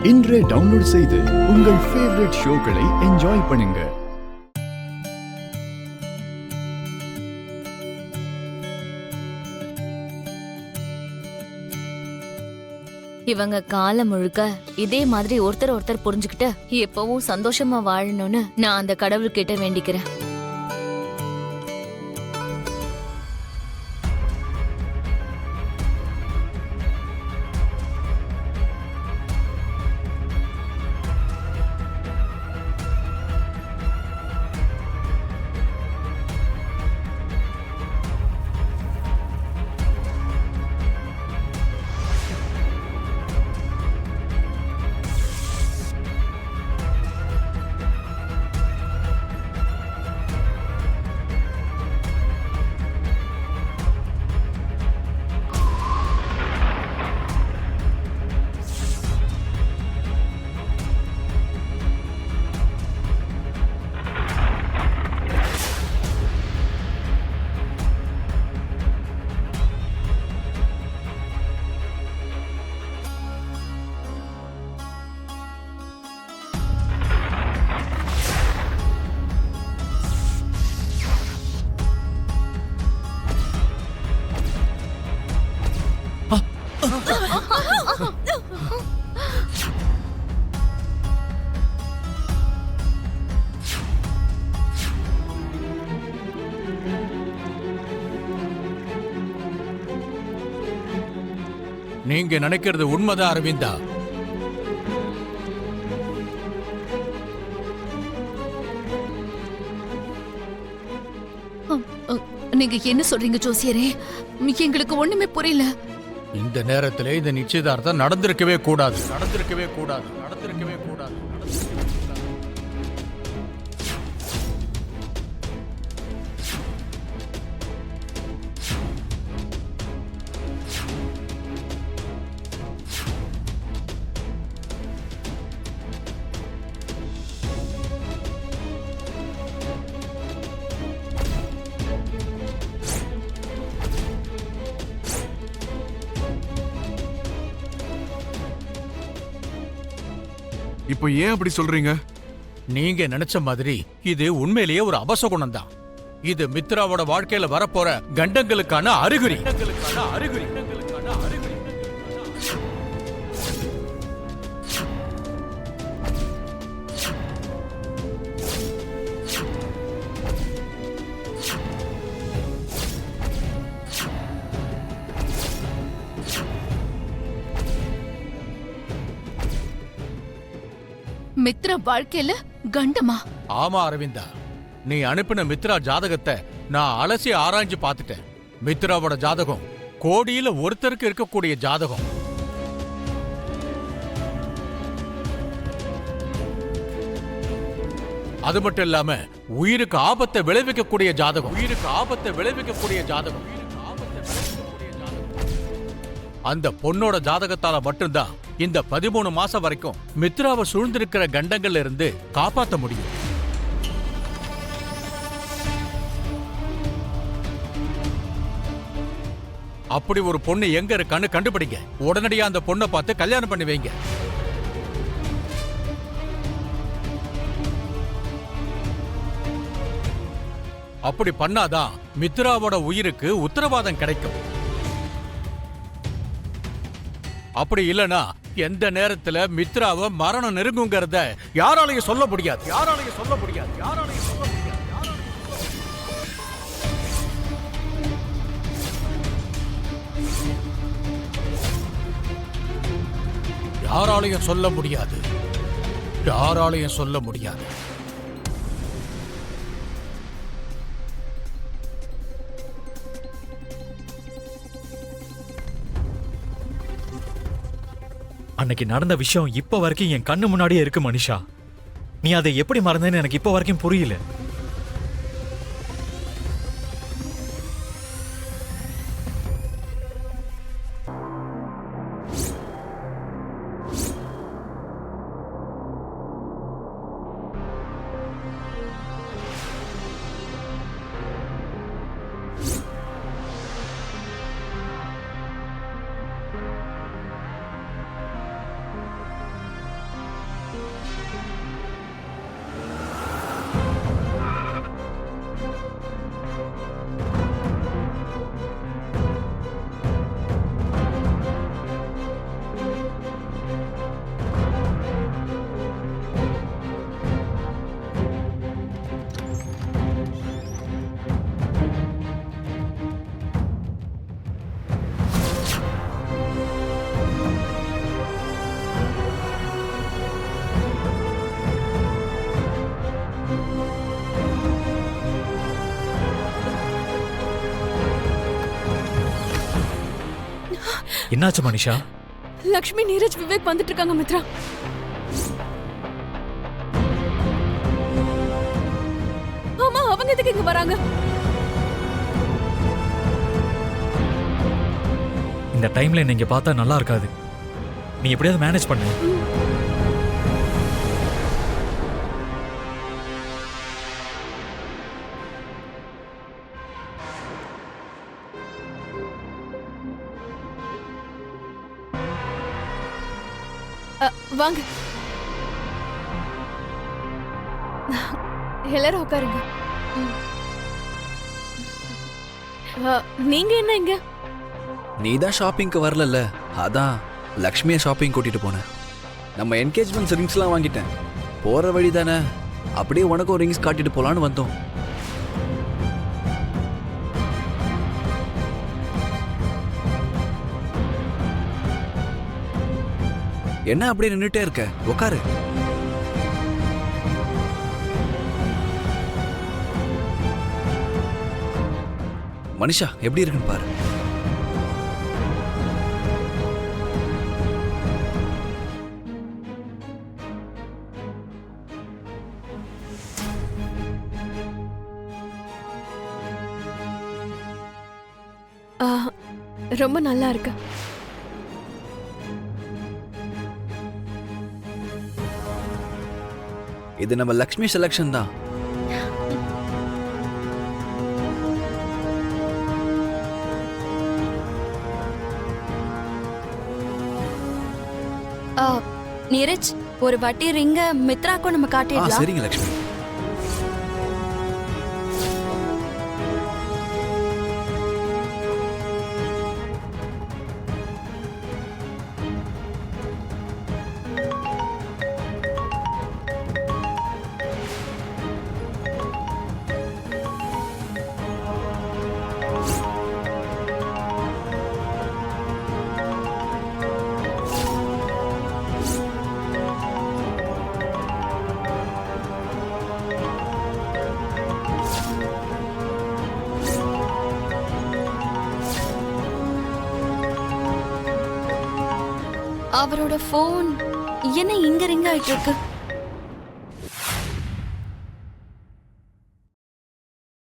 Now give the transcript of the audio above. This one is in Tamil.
இன்றே டவுன்லோட் செய்து உங்கள் ஃபேவரட் ஷோக்களை என்ஜாய் பண்ணுங்க. இவங்க காலம் முழுக்க இதே மாதிரி ஒருத்தர் புரிஞ்சுக்கிட்டு எப்பவும் சந்தோஷமா வாழணும்னு நான் அந்த கடவுள்கிட்ட வேண்டிக்கிறேன். நீங்க நினைக்கிறது உண்மைதான் அரவிந்தா. நீங்க என்ன சொல்றீங்க ஜோசியரே? எங்களுக்கு ஒண்ணுமே புரியல. இந்த நேரத்திலே இந்த நிச்சயதார்த்தம் நடந்திருக்கவே கூடாது. நடந்திருக்கவே கூடாது. நடந்திருக்கவே கூடாது. இப்போ ஏன் அப்படி சொல்றீங்க? நீங்க நினைச்ச மாதிரி இது உண்மையிலேயே ஒரு அபசகுணம் தான். இது மித்ராவோட வாழ்க்கையில வரப்போற கண்டங்களுக்கான அறிகுறி. மித்ரா வாழ்க்கையில கண்டமா? ஆமா அரவிந்தா, நீ அனுப்பின மித்ரா ஜாதகத்தை நான் அலசி ஆராய்ஞ்சு பார்த்துட்டேன். மித்ராவோட ஜாதகம் கோடியில ஒருத்தருக்கு இருக்கக்கூடிய ஜாதகம். அது மட்டும் இல்லாம உயிருக்கு ஆபத்தை விளைவிக்கக்கூடிய ஜாதகம். உயிருக்கு ஆபத்தை விளைவிக்கக்கூடிய ஜாதகம். அந்த பொண்ணோட ஜாதகத்தால மட்டும்தான் இந்த 13 மாசம் வரைக்கும் மித்ராவை சூழ்ந்திருக்கிற கண்டங்கள்ல இருந்து காப்பாற்ற முடியும். அப்படி ஒரு பொண்ணு எங்க இருக்கான்னு கண்டுபிடிங்க. உடனடியா அந்த பொண்ணை பார்த்து கல்யாணம் பண்ணி வைங்க. அப்படி பண்ணாதான் மித்ராவோட உயிருக்கு உத்தரவாதம் கிடைக்கும். அப்படி இல்லனா எந்த நேரத்துல மித்ராவை மரணம் நெருங்குங்கிறத யாராலையும் சொல்ல முடியாது. யாராலையும் சொல்ல முடியாது. யாராலையும் சொல்ல முடியாது. யாராலையும் சொல்ல முடியாது. யாராலையும் சொல்ல முடியாது. அன்னைக்கு நடந்த விஷயம் இப்ப வரைக்கும் என் கண்ணு முன்னாடியே இருக்கு மனிஷா. நீ அதை எப்படி மறந்தேன்னு எனக்கு இப்ப வரைக்கும் புரியல. என்னாச்சு மனிஷா? லக்ஷ்மி, நீரஜ், விவேக் வந்துட்டு இருக்காங்க மித்ரா. ஆமா, அவங்க எதுக்கு இங்க வராங்க? இந்த டைம்ல என்ன இங்க பார்த்தா நல்லா இருக்காது. நீ எப்படியாவது மேனேஜ் பண்ணு. வாங்க, எல்லாரும் உட்காருங்க. நீங்க என்ன இங்க? நீ தான் ஷாப்பிங்க்கு வரலல்ல, அதான் லக்ஷ்மியை ஷாப்பிங் கூட்டிட்டு போனேன். நம்ம என்கேஜ்மெண்ட் ரிங்ஸ்லாம் வாங்கிட்டேன். போற வழி தானே, அப்படியே உனக்கும் ரிங்ஸ் காட்டிட்டு போலான்னு வந்தோம். என்ன அப்படியே நின்னுட்டே இருக்க? உட்காரு. மனிஷா எப்படி இருக்குன்னு பாரு. ரொம்ப நல்லா இருக்கு. இது நம்ம லக்ஷ்மி செலக்ஷன் தான். நீரஜ், ஒரு வாட்டி ரிங்க மித்ராக்கும் நம்ம காட்டிடலாம். சரிங்க லக்ஷ்மி. அவரோட போன் என்ன இங்க ரிங் ஆயிட்டு இருக்கு?